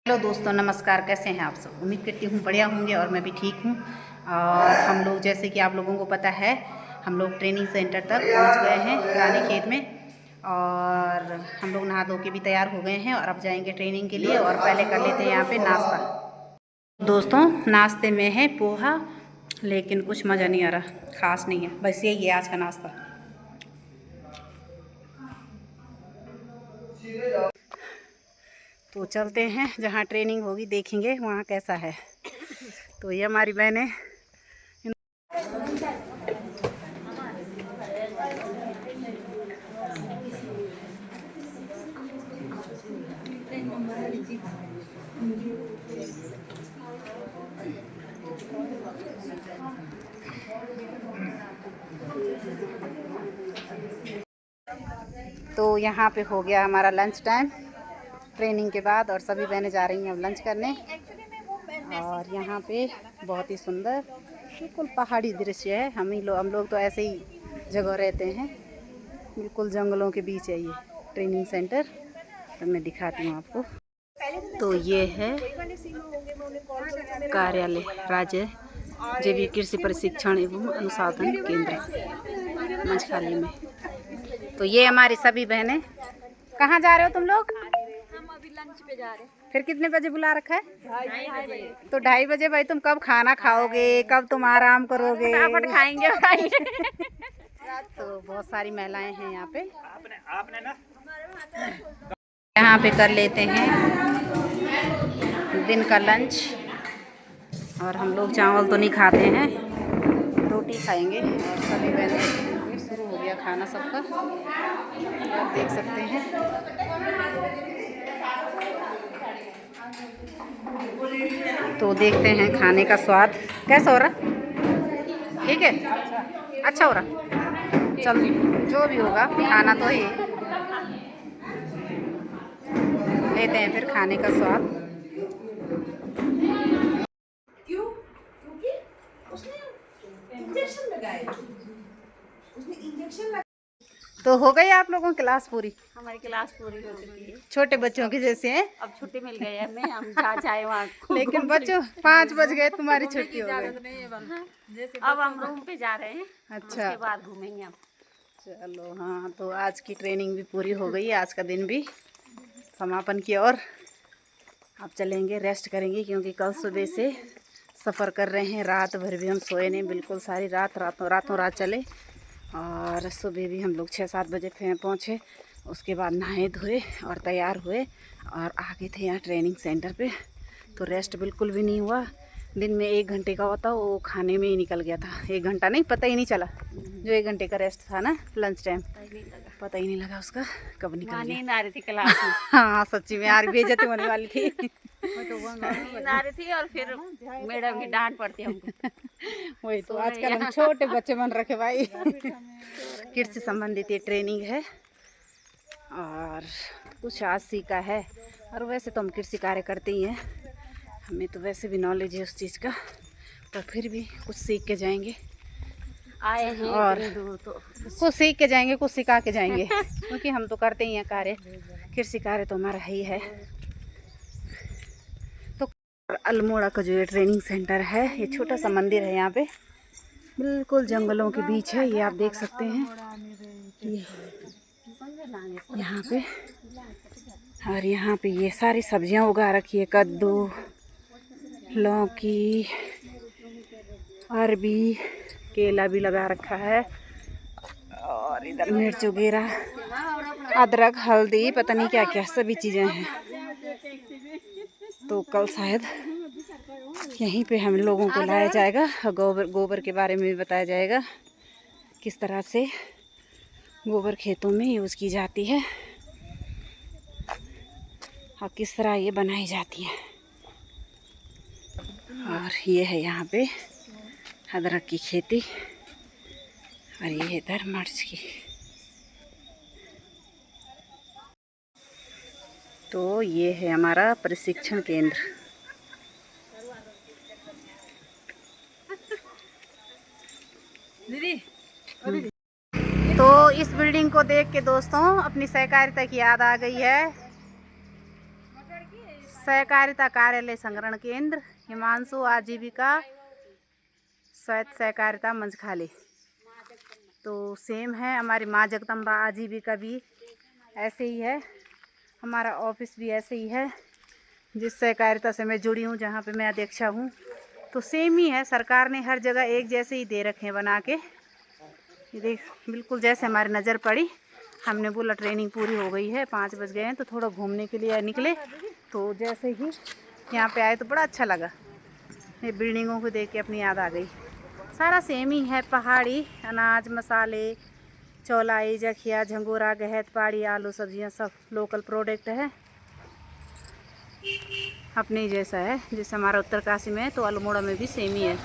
Hello दोस्तों, नमस्कार। कैसे हैं आप सब? उम्मीद करती हूँ बढ़िया होंगे और मैं भी ठीक हूँ। और हम लोग, जैसे कि आप लोगों को पता है, हम लोग ट्रेनिंग सेंटर तक पहुँच गए हैं रानीखेत में। और हम लोग नहा धो के भी तैयार हो गए हैं और अब जाएंगे ट्रेनिंग के लिए। और पहले कर लेते हैं यहाँ पे नाश्ता। दोस्तों, नाश्ते में है पोहा, लेकिन कुछ मज़ा नहीं आ रहा, ख़ास नहीं है। बस यही है आज का नाश्ता। तो चलते हैं जहाँ ट्रेनिंग होगी, देखेंगे वहाँ कैसा है। तो ये हमारी बहनें। तो यहाँ पे हो गया हमारा लंच टाइम ट्रेनिंग के बाद, और सभी बहनें जा रही हैं अब लंच करने। और यहाँ पे बहुत ही सुंदर बिल्कुल पहाड़ी दृश्य है। हम लोग तो ऐसे ही जगह रहते हैं, बिल्कुल जंगलों के बीच है ये ट्रेनिंग सेंटर। तो मैं दिखाती हूँ आपको। तो ये है कार्यालय राज्य जैविक कृषि प्रशिक्षण एवं अनुसंधान केंद्र मंझखाली में। तो ये हमारी सभी बहनें। कहाँ जा रहे हो तुम लोग? हम अभी लंच पे जा रहे हैं। फिर कितने बजे बुला रखा है? 2:30 तो 2:30 बजे। भाई तुम कब खाना खाओगे, कब तुम आराम करोगे? फटाफट खाएंगे भाई। तो बहुत सारी महिलाएं हैं यहाँ पे। यहाँ पे कर लेते हैं दिन का लंच। और हम लोग चावल तो नहीं खाते हैं, रोटी खाएंगे। और सभी बहनें, शुरू हो गया खाना सबका, आप देख सकते हैं। तो देखते हैं खाने का स्वाद कैसा हो रहा। ठीक है, अच्छा हो रहा। चल, जो भी होगा खाना तो ही लेते हैं फिर खाने का स्वाद। क्यों? क्योंकि उसने इंजेक्शन लगाए। तो हो गई आप लोगों की क्लास पूरी? हमारी क्लास पूरी हो चुकी है। छोटे बच्चों की जैसे हैं। अब छुट्टी मिल गई है हमें, हम जहाँ चाहे वहाँ लेकिन बच्चों 5 बज गए, तुम्हारी छुट्टी हो गई। अब हम रूम पे जा रहे हैं। अच्छा, उसके बाद घूमेंगे हम। चलो। हाँ, तो आज की ट्रेनिंग भी पूरी हो गई, आज का दिन भी समापन की ओर। अब चलेंगे, रेस्ट करेंगे, क्योंकि कल सुबह से सफ़र कर रहे हैं। रात भर भी हम सोए नहीं, बिल्कुल सारी रातों रात चले। और सुबह भी हम लोग 6-7 बजे फिर पहुँचे। उसके बाद नहाए धोए और तैयार हुए और आ गए थे यहाँ ट्रेनिंग सेंटर पे। तो रेस्ट बिल्कुल भी नहीं हुआ। दिन में 1 घंटे का होता, वो खाने में ही निकल गया था। 1 घंटा नहीं, पता ही नहीं चला। जो 1 घंटे का रेस्ट था ना, लंच टाइम, पता ही नहीं लगा उसका कब निकल गया। नींद आ रही थी क्लास में। हाँ, सच्ची में यार, बेइज्जती होने वाली थी। नींद आ रही थी और फिर मैडम की डांट पड़ती हमको। वही तो, आजकल हम छोटे बच्चे बन रखे भाई। कृषि संबंधित ये ट्रेनिंग है और कुछ आज सीखा है। और वैसे तो हम कृषि कार्य करते ही हैं, हमें तो वैसे भी नॉलेज है उस चीज़ का, पर फिर भी कुछ सीख के जाएंगे। आए हैं और इतनी दूर, तो कुछ सीख के जाएंगे, कुछ सिखा के जाएंगे। क्योंकि हम तो करते ही हैं कार्य, कृषि कार्य तो हमारा ही है। तो अल्मोड़ा का जो ये ट्रेनिंग सेंटर है, ये छोटा सा मंदिर है यहाँ पे, बिल्कुल जंगलों के बीच है। ये आप देख सकते हैं ये यहाँ पे। और यहाँ पे ये सारी सब्जियां उगा रखी है, कद्दू, लौकी, अरबी, केला भी लगा रखा है। और इधर मिर्च वगैरह, अदरक, हल्दी, पता नहीं क्या क्या सभी चीज़ें हैं। तो कल शायद यहीं पे हम लोगों को लाया जाएगा, गोबर के बारे में भी बताया जाएगा, किस तरह से गोबर खेतों में यूज़ की जाती है और किस तरह ये बनाई जाती है। और ये है यहाँ पे अदरक की खेती, और ये इधर मिर्च की। तो ये है हमारा प्रशिक्षण केंद्र। तो इस बिल्डिंग को देख के दोस्तों अपनी सहकारिता की याद आ गई है। सहकारिता कार्यालय संग्रहण केंद्र हिमांशु आजीविका स्वायत्त सहकारिता मंझखाली। तो सेम है, हमारी माँ जगदम्बा आजीविका भी ऐसे ही है, हमारा ऑफिस भी ऐसे ही है जिस सहकारिता से मैं जुड़ी हूँ, जहाँ पे मैं अध्यक्षा हूँ। तो सेम ही है, सरकार ने हर जगह एक जैसे ही दे रखे हैं बना के। ये देख, बिल्कुल जैसे हमारी नज़र पड़ी, हमने बोला ट्रेनिंग पूरी हो गई है, 5 बज गए हैं तो थोड़ा घूमने के लिए निकले। तो जैसे ही यहाँ पे आए तो बड़ा अच्छा लगा, ये बिल्डिंगों को देख के अपनी याद आ गई। सारा सेम ही है, पहाड़ी अनाज, मसाले, चौलाई, जखिया, झंगोरा, गहत, पहाड़ी, आलू, सब्जियाँ सब लोकल प्रोडक्ट है, अपने जैसा है। जैसे हमारा उत्तरकाशी में है तो अल्मोड़ा में भी सेम ही है।